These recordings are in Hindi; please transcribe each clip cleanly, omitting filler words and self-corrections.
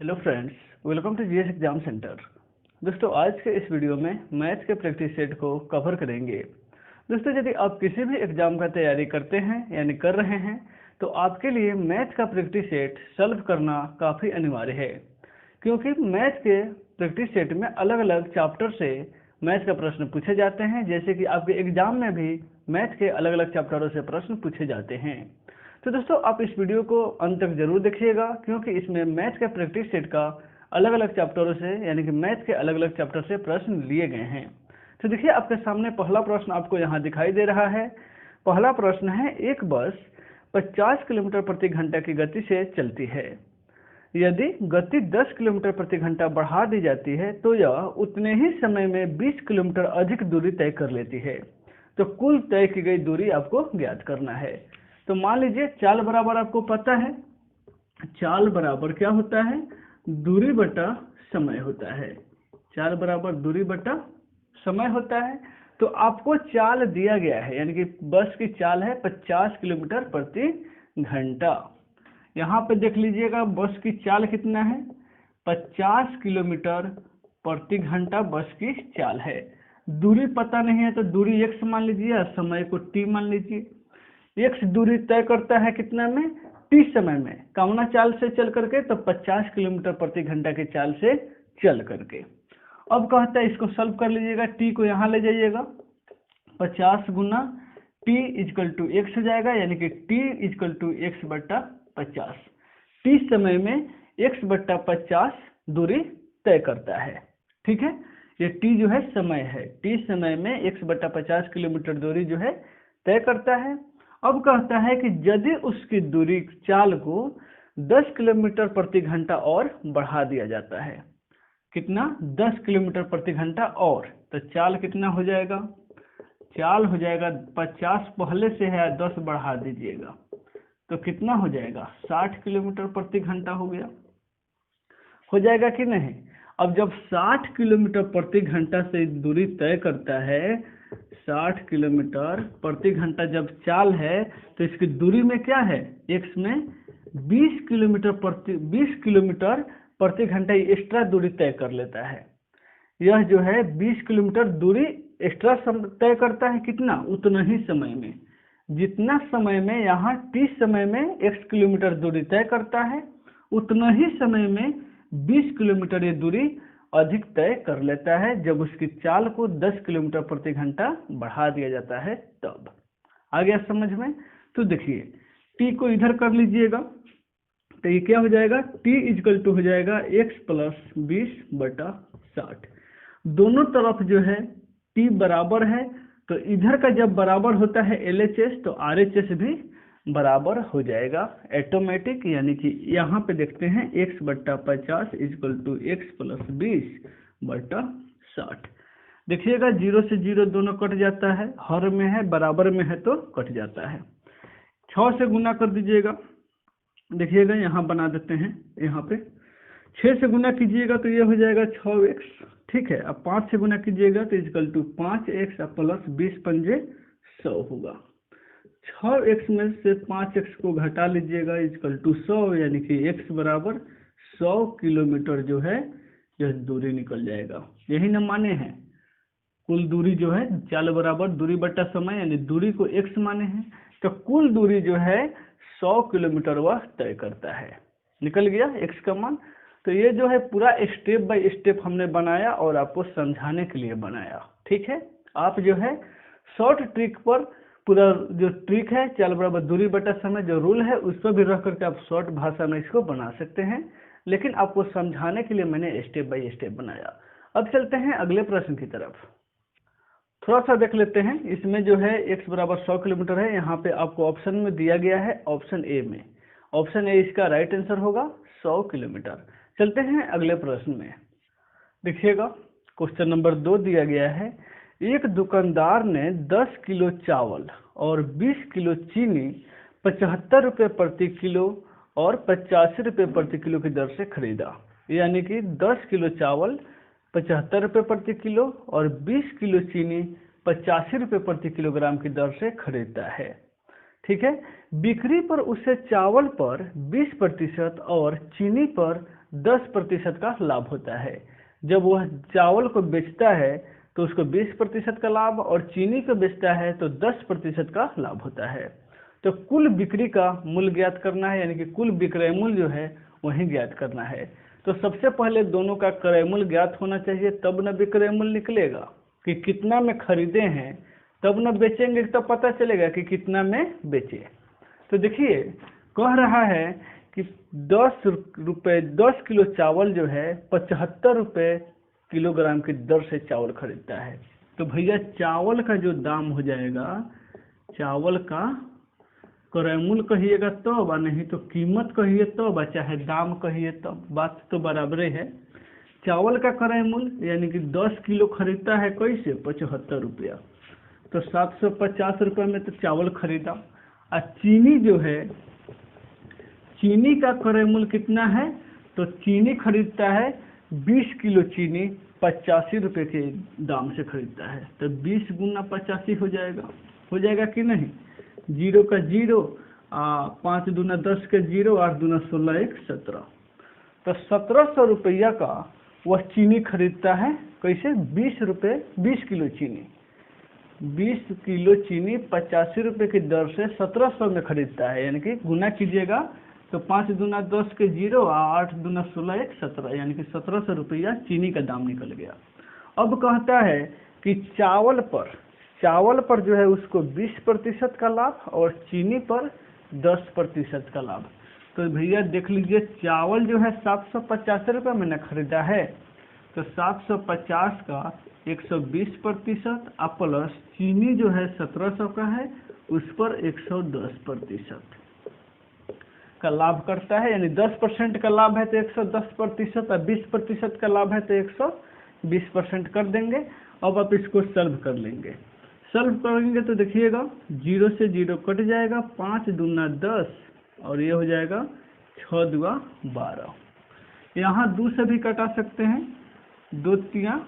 Hello friends, welcome to GS exam centre. दोस्तों, आज के इस वीडियो में मैथ्स के प्रैक्टिस सेट को कवर करेंगे। दोस्तों, यदि आप किसी भी एग्जाम का तैयारी करते हैं यानी कर रहे हैं तो आपके लिए मैथ्स का प्रैक्टिस सेट सॉल्व करना काफ़ी अनिवार्य है, क्योंकि मैथ्स के प्रैक्टिस सेट में अलग अलग चैप्टर से मैथ्स का प्रश्न पूछे जाते हैं। जैसे कि आपके एग्जाम में भी मैथ्स के अलग अलग चैप्टरों से प्रश्न पूछे जाते हैं। तो दोस्तों, आप इस वीडियो को अंत तक जरूर देखिएगा, क्योंकि इसमें मैथ्स के प्रैक्टिस सेट का अलग अलग चैप्टरों से यानी कि मैथ्स के अलग अलग चैप्टर से प्रश्न लिए गए हैं। तो देखिए, आपके सामने पहला प्रश्न आपको यहाँ दिखाई दे रहा है। पहला प्रश्न है, एक बस 50 किलोमीटर प्रति घंटा की गति से चलती है। यदि गति 10 किलोमीटर प्रति घंटा बढ़ा दी जाती है तो यह उतने ही समय में 20 किलोमीटर अधिक दूरी तय कर लेती है। तो कुल तय की गई दूरी आपको ज्ञात करना है। तो मान लीजिए, चाल बराबर आपको पता है, चाल बराबर क्या होता है, दूरी बटा समय होता है। चाल बराबर दूरी बटा समय होता है। तो आपको चाल दिया गया है, यानी कि बस की चाल है 50 किलोमीटर प्रति घंटा। यहाँ पे देख लीजिएगा, बस की चाल कितना है, 50 किलोमीटर प्रति घंटा बस की चाल है। दूरी पता नहीं है तो दूरी x मान लीजिए और समय को t मान लीजिए। x दूरी तय करता है कितना में, t समय में, कामना चाल से चल करके, तो 50 किलोमीटर प्रति घंटा की चाल से चल करके। अब कहता है इसको सॉल्व कर लीजिएगा, t को यहाँ ले जाइएगा, 50 गुना t इजकल टू x हो जाएगा, यानी कि t इजकल टू x बट्टा 50। t समय में x बट्टा 50 दूरी तय करता है। ठीक है, ये t जो है समय है, t समय में x बट्टा 50 किलोमीटर दूरी जो है तय करता है। अब कहता है कि यदि उसकी दूरी चाल को 10 किलोमीटर प्रति घंटा और बढ़ा दिया जाता है, कितना, 10 किलोमीटर प्रति घंटा और, तो चाल कितना हो जाएगा, चाल हो जाएगा 50 पहले से है, 10 बढ़ा दीजिएगा तो कितना हो जाएगा, 60 किलोमीटर प्रति घंटा हो गया। हो जाएगा कि नहीं। अब जब 60 किलोमीटर प्रति घंटा से दूरी तय करता है, 60 किलोमीटर प्रति घंटा जब चाल है, तो इसकी दूरी में क्या है, x में 20 किलोमीटर प्रति घंटा एक्स्ट्रा दूरी तय कर लेता है। यह जो है 20 किलोमीटर दूरी एक्स्ट्रा तय करता है, कितना, उतना ही समय में, जितना समय में यहाँ 30 समय में x किलोमीटर दूरी तय करता है, उतना ही समय में 20 किलोमीटर ये दूरी अधिक तय कर लेता है, जब उसकी चाल को 10 किलोमीटर प्रति घंटा बढ़ा दिया जाता है तब। आ गया समझ में। तो देखिए, t को इधर कर लीजिएगा, तो ये क्या हो जाएगा, t इजकल टू हो जाएगा x प्लस 20 बटा 60। दोनों तरफ जो है t बराबर है, तो इधर का जब बराबर होता है LHS तो RHS भी बराबर हो जाएगा ऑटोमेटिक। यानी कि यहाँ पे देखते हैं x बट्टा 50 इजकल टू x प्लस 20 बट्टा 60। देखिएगा, 0 से 0 दोनों कट जाता है, हर में है, बराबर में है तो कट जाता है। 6 से गुना कर दीजिएगा, देखिएगा यहाँ बना देते हैं, यहाँ पे 6 से गुना कीजिएगा तो ये हो जाएगा 6x। ठीक है, अब 5 से गुना कीजिएगा तो इजकल टू 5x प्लस 20 पंजे 100 होगा। 6x में से 5x को घटा लीजिएगा, इजकल टू 100, यानी कि x बराबर 100 किलोमीटर जो है यह दूरी निकल जाएगा। यही न माने हैं, कुल दूरी जो है चाल बराबर दूरी बटा समय, यानी दूरी को x माने हैं, तो कुल दूरी जो है 100 किलोमीटर वह तय करता है। निकल गया x का मान। तो ये जो है पूरा स्टेप बाय स्टेप हमने बनाया और आपको समझाने के लिए बनाया। ठीक है, आप जो है शॉर्ट ट्रिक पर पूरा जो ट्रिक है, चाल बराबर दूरी बटा समय जो रूल है, उस पर भी रख करके आप शॉर्ट भाषा में इसको बना सकते हैं, लेकिन आपको समझाने के लिए मैंने स्टेप बाय स्टेप बनाया। अब चलते हैं अगले प्रश्न की तरफ, थोड़ा सा देख लेते हैं। इसमें जो है x बराबर 100 किलोमीटर है, यहाँ पे आपको ऑप्शन में दिया गया है ऑप्शन ए में, ऑप्शन ए इसका राइट आंसर होगा 100 किलोमीटर। चलते हैं अगले प्रश्न में। देखिएगा, क्वेश्चन नंबर 2 दिया गया है, एक दुकानदार ने 10 किलो चावल और 20 किलो चीनी 75 रुपये प्रति किलो और 85 रुपये प्रति किलो की दर से खरीदा। यानी कि 10 किलो चावल 75 रुपये प्रति किलो और 20 किलो चीनी 85 रुपये प्रति किलोग्राम की दर से खरीदता है। ठीक है, बिक्री पर उसे चावल पर 20% और चीनी पर 10% का लाभ होता है। जब वह चावल को बेचता है तो उसको 20% का लाभ, और चीनी को बेचता है तो 10% का लाभ होता है। तो कुल बिक्री का मूल्य ज्ञात करना है, यानी कि कुल विक्रय मूल्य जो है वही ज्ञात करना है। तो सबसे पहले दोनों का क्रय मूल्य ज्ञात होना चाहिए, तब न विक्रय मूल्य निकलेगा कि कितना में खरीदे हैं, तब न बेचेंगे तब पता चलेगा कि कितना में बेचे। तो देखिए कह रहा है कि 10 किलो चावल जो है 75 रुपये किलोग्राम की दर से चावल खरीदता है। तो भैया चावल का जो दाम हो जाएगा, चावल का क्रय मूल्य कहिएगा तो नहीं तो कीमत कहिए तो चाहे दाम कहिए तो बात तो बराबर है। चावल का क्रय मूल्य यानी कि 10 किलो खरीदता है कैसे 75 रुपया, तो 750 रुपये में तो चावल खरीदा। और चीनी जो है, चीनी का क्रय मूल्य कितना है, तो चीनी खरीदता है 20 किलो चीनी 85 रुपये के दाम से खरीदता है। तो 20 गुना 85 हो जाएगा कि नहीं, जीरो का जीरो, 5 दूना 10 के जीरो, 8 दूना 16, 1 17। तो 1700 रुपया का वह चीनी खरीदता है कैसे 20 रुपये, 20 किलो चीनी, 20 किलो चीनी 85 रुपये की दर से 1700 में खरीदता है। यानी कि गुना कीजिएगा तो 5 दूना 10 के जीरो, 8 दूना 16, 1 17, यानी कि 1700 रुपया चीनी का दाम निकल गया। अब कहता है कि चावल पर जो है उसको 20% का लाभ और चीनी पर 10% का लाभ। तो भैया देख लीजिए चावल जो है 750 रुपये में न खरीदा है, तो 750 का 120% प्लस चीनी जो है 1700 का है उस पर 110% का लाभ करता है। यानी 10% का लाभ है तो 110% और 20% का लाभ है तो 120% कर देंगे। अब आप इसको सॉल्व कर लेंगे, सॉल्व करेंगे तो देखिएगा 0 से 0 कट जाएगा, 5 दूना 10 और ये हो जाएगा 6 दूआ 12। यहाँ 2 से भी कटा सकते हैं, 2 तिया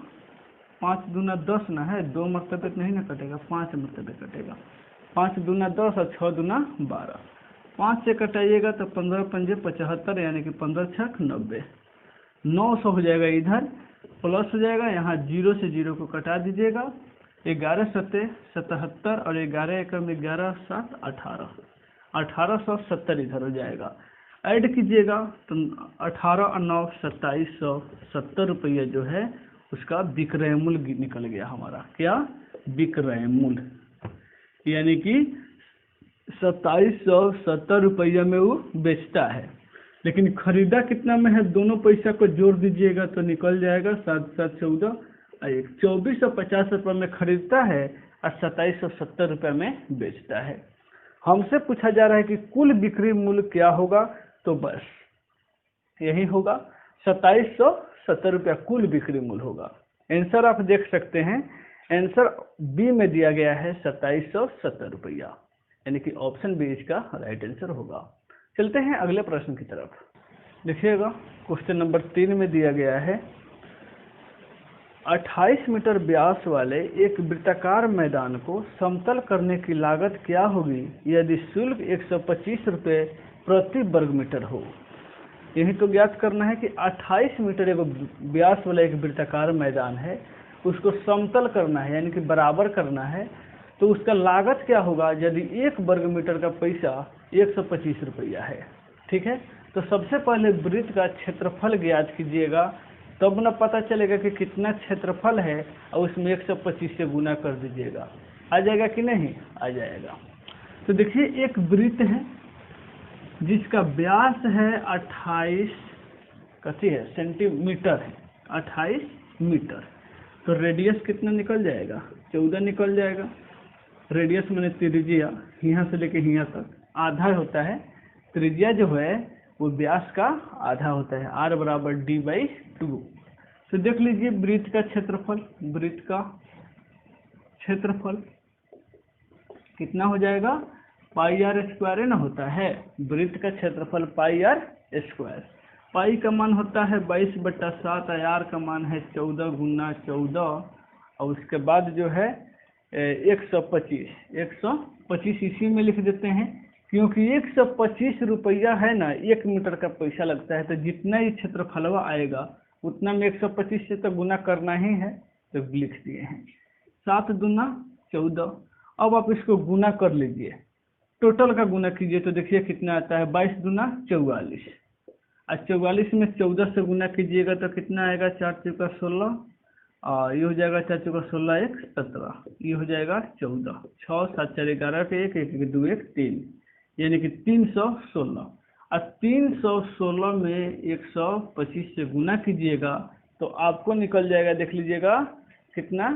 5 दूना 10 ना है, 2 मरतबे नहीं ना कटेगा, 5 मरतबे कटेगा। 5 दूना 10 और 6 दूना 12, 5 से कटाइएगा तो 15 पंजे 75, यानी कि 15 छक 90, 900 हो जाएगा। इधर प्लस हो जाएगा, यहाँ 0 से 0 को कटा दीजिएगा, 11 सत्ते 77 और 11 एकम 11 7 18, 1870 इधर हो जाएगा। ऐड कीजिएगा तो 18 और 9 2770 रुपया जो है उसका विक्रय मूल्य निकल गया हमारा। क्या विक्रय मूल्य, यानी कि 2770 रुपया में वो बेचता है, लेकिन खरीदा कितना में है, दोनों पैसा को जोड़ दीजिएगा तो निकल जाएगा 7 7 14 1, 2450 रुपये में खरीदता है और 2770 रुपये में बेचता है। हमसे पूछा जा रहा है कि कुल बिक्री मूल्य क्या होगा, तो बस यही होगा 2770 रुपया कुल बिक्री मूल्य होगा। आंसर आप देख सकते हैं, आंसर बी में दिया गया है 2770 रुपया, यानी कि ऑप्शन बी इसका राइट आंसर होगा। चलते हैं अगले प्रश्न की तरफ। देखिएगा क्वेश्चन नंबर 3 में दिया गया है 28 मीटर व्यास वाले एक वृत्ताकार मैदान को समतल करने की लागत क्या होगी यदि शुल्क 125 रुपये प्रति वर्ग मीटर हो। यही तो ज्ञात करना है कि 28 मीटर एक व्यास वाला एक वृत्ताकार मैदान है, उसको समतल करना है यानी कि बराबर करना है, तो उसका लागत क्या होगा यदि 1 वर्ग मीटर का पैसा 125 रुपया है। ठीक है, तो सबसे पहले वृत्त का क्षेत्रफल ज्ञात कीजिएगा, तब न पता चलेगा कि कितना क्षेत्रफल है और उसमें 125 से गुना कर दीजिएगा। आ जाएगा कि नहीं, आ जाएगा। तो देखिए एक वृत्त है जिसका व्यास है 28 कथी है सेंटीमीटर है, 28 मीटर, तो रेडियस कितना निकल जाएगा 14 निकल जाएगा। रेडियस मैंने त्रिज्या यहाँ से लेके यहाँ तक आधा होता है, त्रिज्या जो है वो व्यास का आधा होता है, r बराबर d/2। तो देख लीजिए वृत्त का क्षेत्रफल, वृत्त का क्षेत्रफल कितना हो जाएगा पाई आर स्क्वायर है ना होता है, वृत्त का क्षेत्रफल पाई आर स्क्वायर। पाई का मान होता है 22/7, आर का मान है 14 गुना 14 और उसके बाद जो है 125 इसी में लिख देते हैं क्योंकि 125 रुपया है ना, 1 मीटर का पैसा लगता है, तो जितना ही क्षेत्रफलवा आएगा उतना में 125 से तो गुना करना ही है, तो लिख दिए हैं। 7 दूना 14। अब आप इसको गुना कर लीजिए, टोटल का गुना कीजिए तो देखिए कितना आता है, 22 दूना 44। और 44 में 14 से गुना कीजिएगा तो कितना आएगा, 4 चौका 16, और ये हो जाएगा 4 चौका 16 1 17, ये हो जाएगा 14, 6 7 4 11 के 1 1 2 1 3, यानी कि 316। और 316 में 125 से गुना कीजिएगा तो आपको निकल जाएगा, देख लीजिएगा कितना,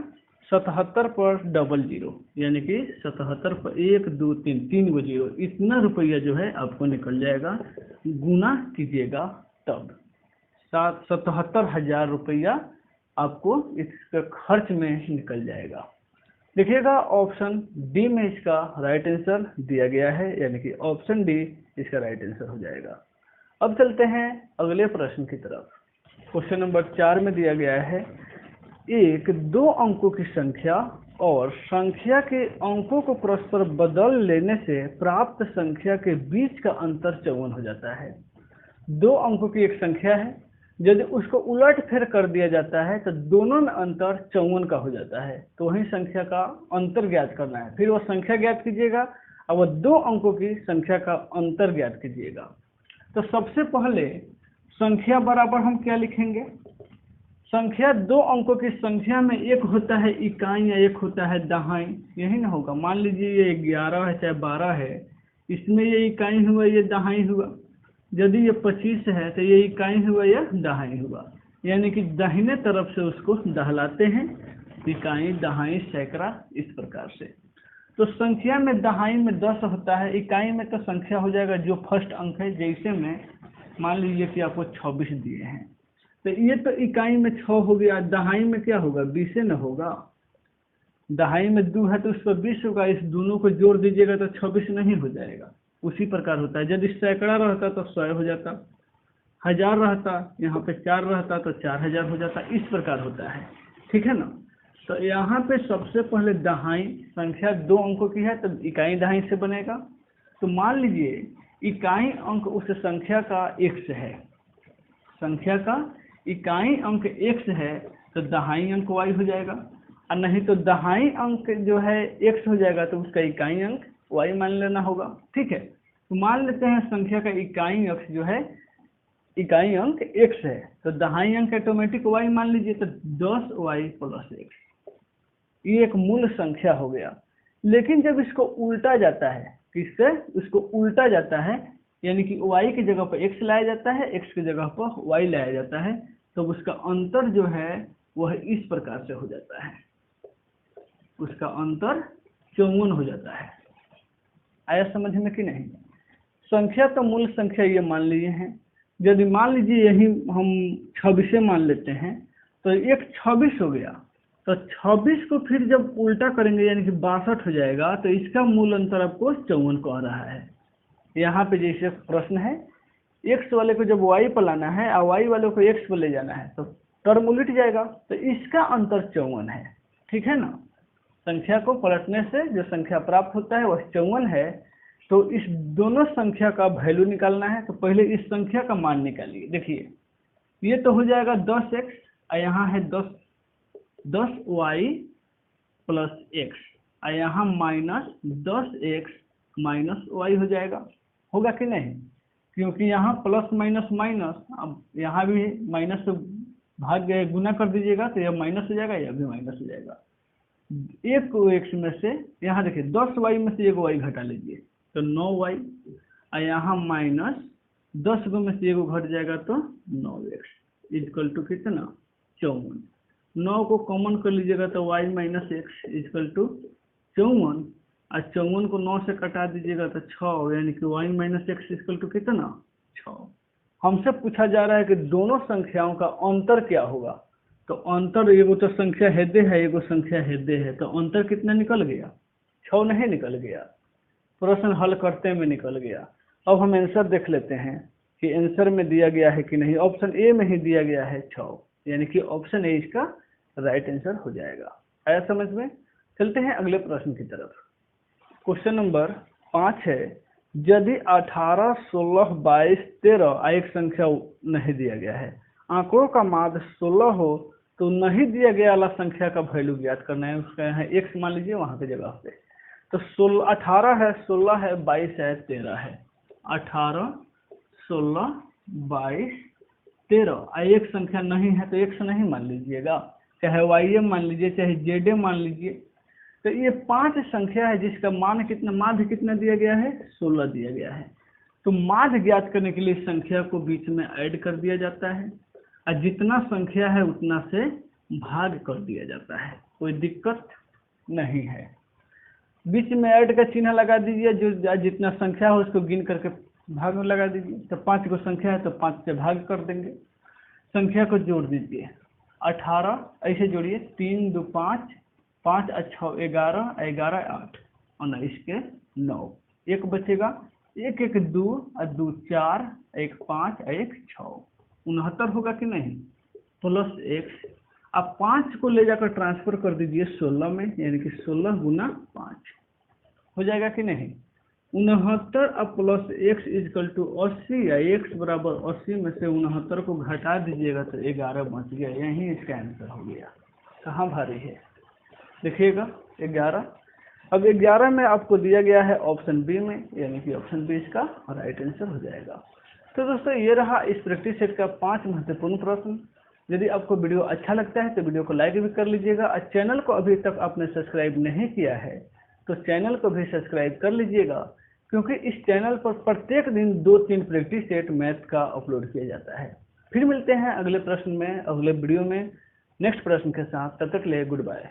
77 पर 00, यानी कि 77 पर 1 2 3 3 गो जीरो, इतना रुपया जो है आपको निकल जाएगा। गुना कीजिएगा तब 77,000 रुपया आपको इसका खर्च में निकल जाएगा। देखिएगा ऑप्शन डी में इसका राइट आंसर दिया गया है, यानी कि ऑप्शन डी इसका राइट आंसर हो जाएगा। अब चलते हैं अगले प्रश्न की तरफ। क्वेश्चन नंबर 4 में दिया गया है, एक 2 अंकों की संख्या और संख्या के अंकों को परस्पर बदल लेने से प्राप्त संख्या के बीच का अंतर 54 हो जाता है। 2 अंकों की एक संख्या है, यदि उसको उलट फेर कर दिया जाता है तो दोनों में अंतर 54 का हो जाता है। तो वही संख्या का अंतर ज्ञात करना है, फिर वो संख्या ज्ञात कीजिएगा और वो 2 अंकों की संख्या का अंतर ज्ञात कीजिएगा। तो सबसे पहले संख्या बराबर हम क्या लिखेंगे, संख्या 2 अंकों की संख्या में एक होता है इकाई या एक होता है दहाई, यही ना होगा। मान लीजिए ये 11 है चाहे 12 है, इसमें ये इकाई हुआ ये दहाई हुआ। यदि ये 25 है तो ये इकाई हुआ या दहाई हुआ, यानी कि दाहिने तरफ से उसको दहलाते हैं, इकाई दहाई सैकड़ा इस प्रकार से। तो संख्या में दहाई में 10 होता है, इकाई में तो संख्या हो जाएगा जो फर्स्ट अंक है। जैसे में मान लीजिए कि आपको 26 दिए हैं, तो ये तो इकाई में 6 हो गया, दहाई में क्या होगा, 20 न होगा। दहाई में 2 है तो उस पर 20 होगा, इस दोनों को जोड़ दीजिएगा तो 26 नहीं हो जाएगा। उसी प्रकार होता है, यदि सैकड़ा रहता तो 100 हो जाता, 1000 रहता यहाँ पे 4 रहता तो 4000 हो जाता, इस प्रकार होता है, ठीक है ना। तो यहाँ पे सबसे पहले दहाई संख्या 2 अंकों की है तो इकाई दहाई से बनेगा। तो मान लीजिए इकाई अंक उस संख्या का x है, संख्या का इकाई अंक x है तो दहाई अंक y हो जाएगा, और नहीं तो दहाई अंक जो है x हो जाएगा तो उसका इकाई अंक y मान लेना होगा, ठीक है। तो मान लेते हैं संख्या का इकाई अंक जो है, इकाई अंक x है तो दहाई अंक ऑटोमेटिक y मान लीजिए, तो 10y + x, ये एक मूल संख्या हो गया। लेकिन जब इसको उल्टा जाता है, किससे, उसको उल्टा जाता है, यानी कि y की जगह पर x लाया जाता है, x की जगह पर y लाया जाता है, तो उसका अंतर जो है वह इस प्रकार से हो जाता है, उसका अंतर 54 हो जाता है। आया समझ में कि नहीं। संख्या तो मूल संख्या ये मान लिए हैं, यदि मान लीजिए यही हम 26 मान लेते हैं तो एक 26 हो गया, तो 26 को फिर जब उल्टा करेंगे यानी कि 62 हो जाएगा, तो इसका मूल अंतर आपको 54 कह रहा है। यहाँ पे जैसे प्रश्न है, x वाले को जब y पर लाना है और y वाले को x पर ले जाना है तो टर्म उलट जाएगा, तो इसका अंतर 54 है, ठीक है ना। संख्या को पलटने से जो संख्या प्राप्त होता है वह 54 है। तो इस दोनों संख्या का वैल्यू निकालना है, तो पहले इस संख्या का मान निकालिए। देखिए ये तो हो जाएगा 10x और यहाँ है 10y + x, और यहाँ -10x - y हो जाएगा, होगा कि नहीं, क्योंकि यहाँ प्लस माइनस माइनस, अब यहाँ भी माइनस से भाग गए, गुना कर दीजिएगा तो यह माइनस हो जाएगा, यह भी माइनस हो जाएगा। एक को x में से, यहाँ देखिए 10y में से एक y घटा लीजिए तो 9y, और यहाँ -10 को में से एक घट जाएगा तो 9x = कितना, 54। 9 को कॉमन कर लीजिएगा तो y - x = 54, और 54 को 9 से कटा दीजिएगा तो 6, यानी कि y - x = कितना, 6। हमसे पूछा जा रहा है कि दोनों संख्याओं का अंतर क्या होगा, तो अंतर, एगो तो संख्या हेदे है, एगो संख्या हेदे है, तो अंतर कितना निकल गया, 6 नहीं निकल गया, प्रश्न हल करते में निकल गया। अब हम आंसर देख लेते हैं कि आंसर में दिया गया है कि नहीं। ऑप्शन ए में ही दिया गया है 6, यानी कि ऑप्शन ए इसका राइट आंसर हो जाएगा। आया समझ में। चलते हैं अगले प्रश्न की तरफ। क्वेश्चन नंबर 5 है, यदि 18, 16, 22, 13 एक संख्या नहीं दिया गया है, आंकड़ों का माध्य 16 हो तो नहीं दिया गया वाला संख्या का वैल्यू ज्ञात करना है। उसका है x मान लीजिए वहां पे जगह पे, तो 18 है, 16 है, 22 है, 13 है। 18, 16, 22, 13 एक संख्या नहीं है तो x नहीं मान लीजिएगा, चाहे y मान लीजिए, चाहे z मान लीजिए। तो ये 5 संख्या है जिसका मान कितना, माध्य कितना दिया गया है, 16 दिया गया है। तो माध्य ज्ञात करने के लिए संख्या को बीच में ऐड कर दिया जाता है और जितना संख्या है उतना से भाग कर दिया जाता है, कोई दिक्कत नहीं है। बीच में ऐड का चिन्ह लगा दीजिए, जो जितना संख्या हो उसको गिन करके भाग में लगा दीजिए। तो 5 को संख्या है तो 5 से भाग कर देंगे, संख्या को जोड़ दीजिए। 18 ऐसे जोड़िए, 3 2 5, 5 और 6 11, 11 8 और 19 के 9, एक बचेगा, 1 1 2 और 2 4, 1 5 और 1 6, 69 होगा कि नहीं, प्लस x। अब 5 को ले जाकर ट्रांसफर कर दीजिए 16 में, यानी कि 16 गुना 5 हो जाएगा कि नहीं, 69 अब प्लस x इजकल टू 80 या x बराबर 80 में से 69 को घटा दीजिएगा तो 11 बच गया। यही इसका आंसर हो गया। कहाँ भारी है देखिएगा, 11। अब 11 में आपको दिया गया है ऑप्शन बी में, यानी कि ऑप्शन बी इसका राइट आंसर हो जाएगा। तो दोस्तों ये रहा इस प्रैक्टिस सेट का 5 महत्वपूर्ण प्रश्न। यदि आपको वीडियो अच्छा लगता है तो वीडियो को लाइक भी कर लीजिएगा और चैनल को अभी तक आपने सब्सक्राइब नहीं किया है तो चैनल को भी सब्सक्राइब कर लीजिएगा, क्योंकि इस चैनल पर प्रत्येक दिन 2-3 प्रैक्टिस सेट मैथ का अपलोड किया जाता है। फिर मिलते हैं अगले प्रश्न में, अगले वीडियो में नेक्स्ट प्रश्न के साथ। तब तक ले गुड बाय।